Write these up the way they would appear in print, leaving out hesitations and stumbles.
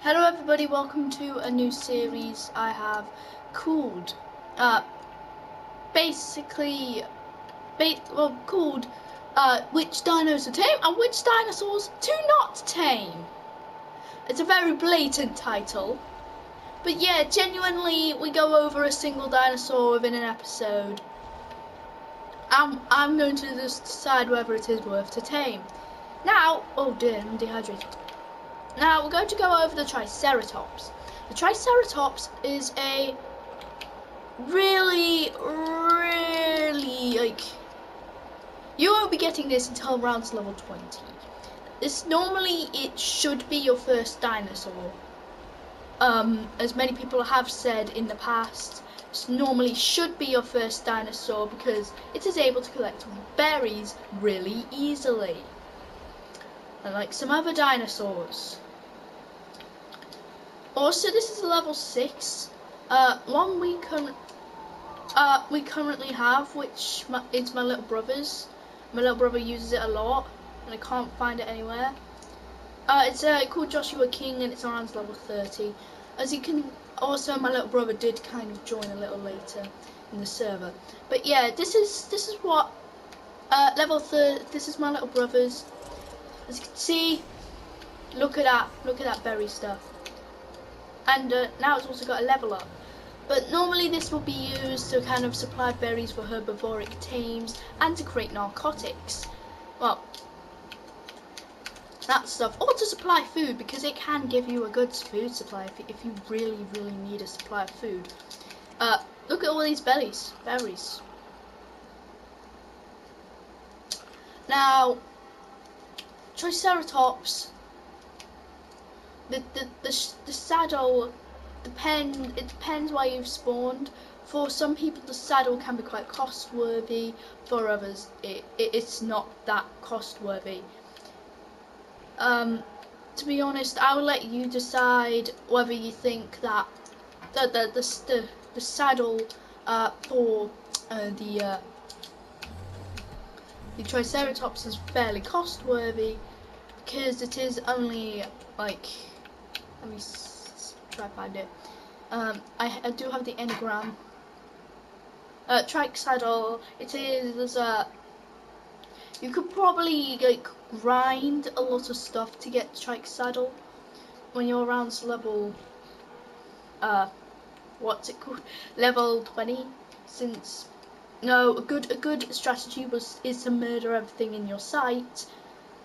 Hello everybody, welcome to a new series I have called, Which Dinos to Tame and Which Dinosaurs to Not Tame. It's a very blatant title, but yeah, genuinely we go over a single dinosaur within an episode. I'm going to just decide whether it is worth to tame. Now, oh dear, I'm dehydrated. Now we're going to go over the Triceratops. The Triceratops is a really, you won't be getting this until around level 20. It should be your first dinosaur. As many people have said in the past, this normally should be your first dinosaur because it is able to collect berries really easily. Unlike some other dinosaurs. Also, this is a level 6 one we currently have, which it's my little brother's. My little brother uses it a lot, and I can't find it anywhere. It's called Joshua King, and it's around level 30. As you can, also my little brother did kind of join a little later in the server. But yeah, this is what level 30. This is my little brother's. As you can see, look at that berry stuff. And now it's also got a level up. But normally this will be used to kind of supply berries for herbivoric tames and to create narcotics. Well, that stuff. Or to supply food, because it can give you a good food supply if you really need a supply of food. Look at all these berries. Now, Triceratops, the saddle depends where you've spawned. For some people the saddle can be quite cost worthy, for others it's not that cost worthy. To be honest, I will let you decide whether you think that the saddle for the Triceratops is fairly cost worthy, because it is only like, let me try to find it. I do have the enneagram. Trike saddle. It is you could probably grind a lot of stuff to get Trike saddle when you're around level what's it called? Level 20. Since no, a good strategy is to murder everything in your sight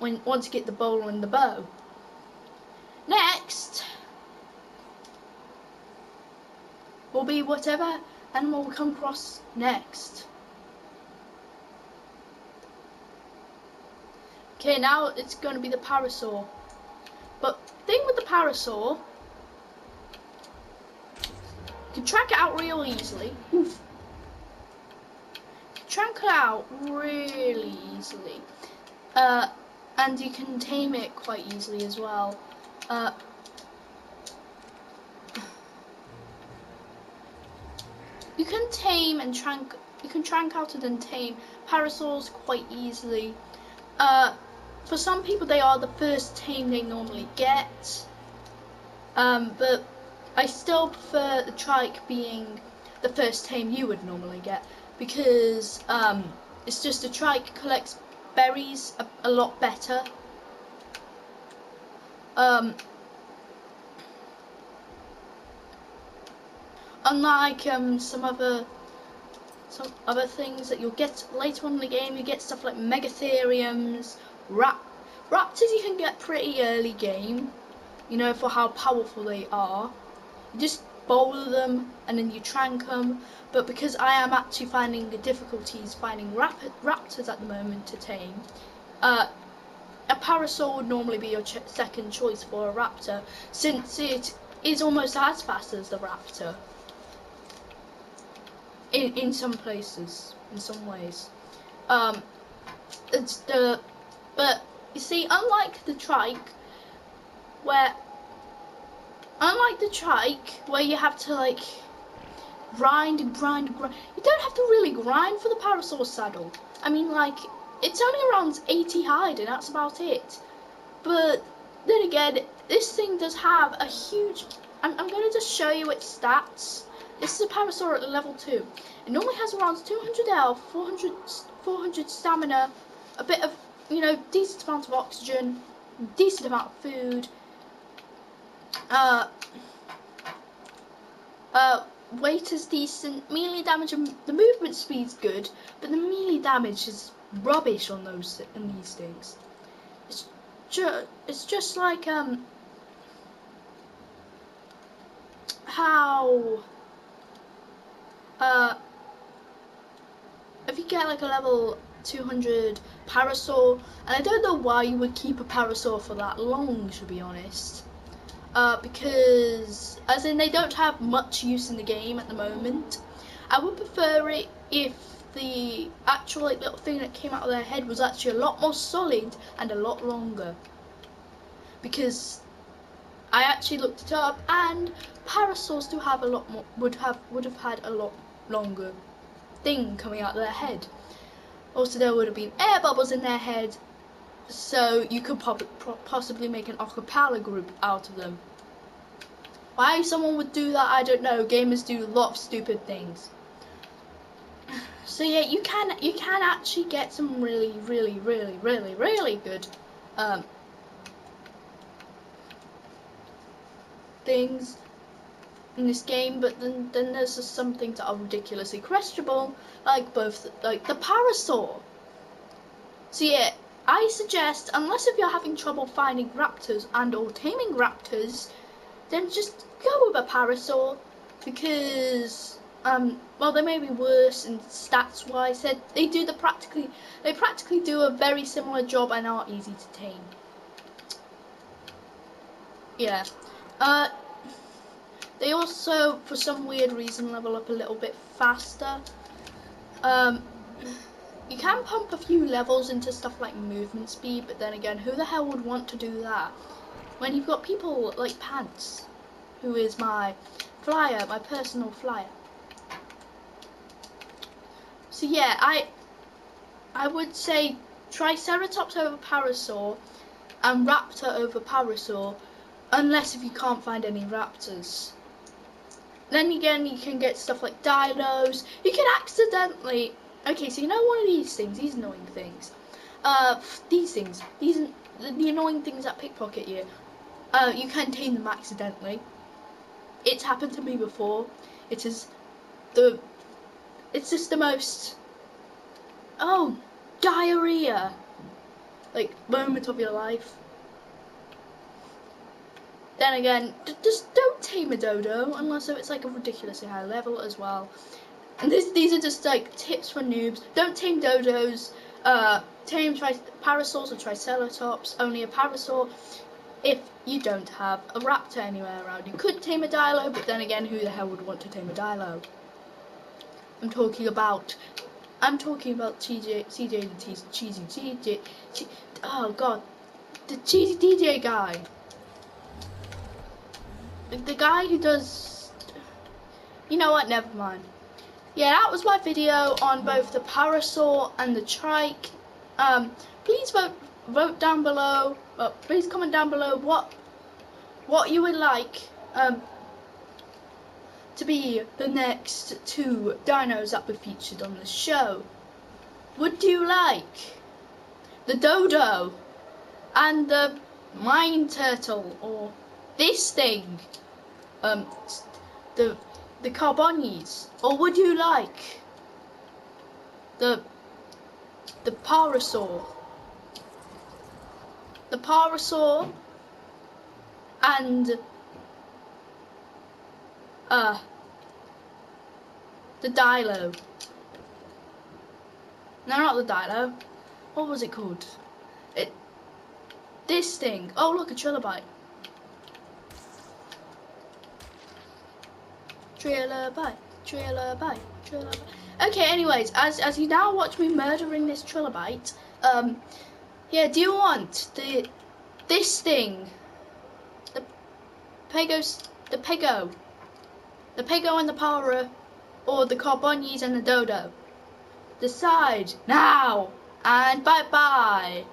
once you get the bow and the bow. Next will be whatever animal we come across next. Okay, now it's going to be the parasur. But the thing with the parasur, you can track it out real easily. Oof. You can track it out really easily. And you can tame it quite easily as well. You can tame and trank. You can trank out and then tame parasurs quite easily. For some people, they are the first tame they normally get. But I still prefer the trike being the first tame you would normally get, because it's just the trike collects berries a lot better. Unlike some other things that you'll get later on in the game, you get stuff like megatheriums, raptors you can get pretty early game, you know, for how powerful they are. You just bowl them and then you trank them. But because I am actually finding the difficulties finding raptors at the moment to tame, a parasur would normally be your second choice for a raptor, since it is almost as fast as the raptor. In some places, in some ways. But you see, unlike the trike, where you have to like grind, you don't have to really grind for the parasur saddle. I mean, like, it's only around 80 hide and that's about it. But Then again, this thing does have a huge... I'm going to just show you its stats. This is a parasur at level 2. It normally has around 200 health, 400 stamina, a bit of, you know, decent amount of oxygen, decent amount of food. Weight is decent, melee damage and the movement speed's good, but the melee damage is rubbish on these things. It's just like how if you get like a level 200 parasur, and I don't know why you would keep a parasur for that long, to be honest, because as in they don't have much use in the game at the moment. I would prefer it if the actual like little thing that came out of their head was actually a lot more solid and a lot longer, because I actually looked it up and parasurs do have a lot more, would have had a lot longer thing coming out of their head. Also, there would have been air bubbles in their head, so you could possibly make an acapella group out of them. Why someone would do that, I don't know. Gamers do a lot of stupid things. So yeah, you can actually get some really good things in this game, but then there's just some things that are ridiculously questionable, like the parasur. So yeah, I suggest, unless if you're having trouble finding raptors and or taming raptors, then just go with a parasur, because well, they may be worse in stats wise. They practically do a very similar job and are easy to tame. Yeah. They also, for some weird reason, level up a little bit faster. You can pump a few levels into stuff like movement speed, but then again, who the hell would want to do that when you've got people like Pants, who is my flyer, my personal flyer. So yeah, I would say Triceratops over Parasur and Raptor over Parasur, unless if you can't find any raptors. Then again, you can get stuff like dinos. You can accidentally... Okay, so you know one of these things, these annoying things. The annoying things that pickpocket you. You can tame them accidentally. It's happened to me before. It's just the most... Oh, diarrhea. Like, moment of your life. Then again, just don't tame a dodo unless it's like a ridiculously high level as well. And these are just like tips for noobs. Don't tame dodos. Tame parasurs or triceratops. Only a parasur if you don't have a raptor anywhere around. You could tame a dilo, but then again, who the hell would want to tame a dilo? I'm talking about CJ. Oh god, the cheesy DJ guy. The guy who does... You know what, never mind. Yeah, that was my video on both the parasur and the trike. Please vote down below. Please comment down below what you would like to be the next two dinos that were featured on the show. Would you like the dodo and the mine turtle, or this thing, the carbonies, or would you like the parasur and the dilo? No, not the dilo. What was it called? This thing. Oh look, a trilobite. Trilobite. Okay, anyways, as you now watch me murdering this trilobite, yeah, do you want this thing, the pego and the para, or the carbonies and the dodo? Decide now, and bye bye.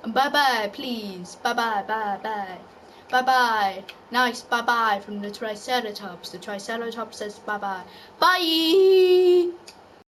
And bye bye, please. Bye bye, bye bye. Bye bye. Nice bye bye from the Triceratops. The Triceratops says bye bye. Bye!